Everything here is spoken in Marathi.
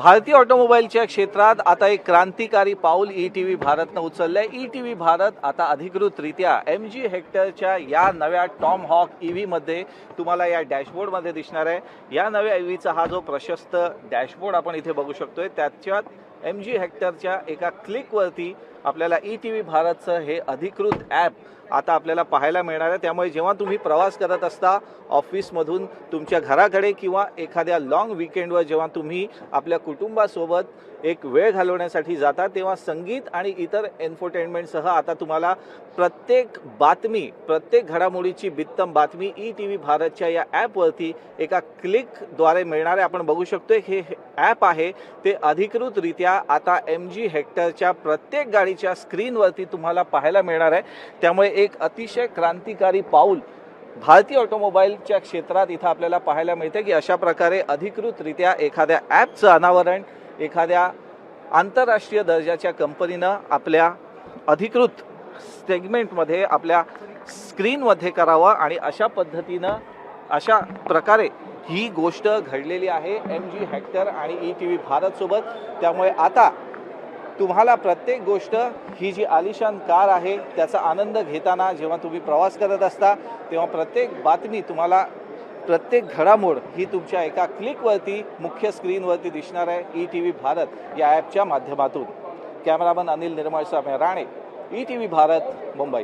भारतीय ऑटोमोबाईलच्या क्षेत्रात आता एक क्रांतिकारी पाऊल ई-टी-व्ही भारतनं उचललं आहे। ई-टी-व्ही भारत आता अधिकृतरित्या MG हेक्टरच्या या नव्या टॉम हॉक ईव्हीमध्ये तुम्हाला या डॅशबोर्डमध्ये दिसणार आहे। या नव्या ईव्हीचा हा जो प्रशस्त डॅशबोर्ड आपण इथे बघू शकतोय, त्याच्यात MG हेक्टरच्या एका क्लिकवरती आपल्याला ई-टी-व्ही भारतचं हे अधिकृत ॲप आता आपल्याला पाहायला मिळणार आहे। त्यामुळे जेव्हा तुम्ही प्रवास करत असता ऑफिसमधून तुमच्या घराकडे किंवा एखाद्या लॉंग वीकेंडवर जेव्हा तुम्ही आपल्या कुटुंबासोबत एक वेळ घालवण्यासाठी जाता, तेव्हा संगीत आणि इतर एन्टरटेनमेंटसह आता तुम्हाला प्रत्येक बातमी, प्रत्येक घडामोडीची बित्तम बातमी ई-टी-व्ही भारतच्या या ॲपवरती एका क्लिकद्वारे मिळणार आहे। आपण बघू शकतो हे ॲप आहे ते अधिकृतरित्या आता MG हेक्टरच्या प्रत्येक गाडीच्या स्क्रीनवरती तुम्हाला पाहायला मिळणार आहे। त्यामुळे एक अतिशय क्रांतिकारी पाऊल भारतीय ऑटोमोबाईलच्या क्षेत्रात इथं आपल्याला पाहायला मिळते की अशा प्रकारे अधिकृतरित्या एखाद्या ॲपचं अनावरण एखाद्या आंतरराष्ट्रीय दर्जाच्या कंपनीनं आपल्या अधिकृत सेगमेंटमध्ये आपल्या स्क्रीनमध्ये करावं आणि अशा पद्धतीनं अशा प्रकारे ही गोष्ट घडलेली आहे MG हेक्टर आणि ई-टी-व्ही भारतसोबत। त्यामुळे आता तुम्हाला प्रत्येक गोष्ट ही जी आलिशान कार आहे त्याचा आनंद घेताना जेव्हा तुम्ही प्रवास करत असता, तेव्हा प्रत्येक बातमी तुम्हाला, प्रत्येक घडामोड ही तुमच्या एका क्लिकवरती मुख्य स्क्रीनवरती दिसणार आहे ई-टी-व्ही भारत या ॲपच्या माध्यमातून। कॅमेरामन अनिल निर्मळसह राणे, ई-टी-व्ही भारत, मुंबई।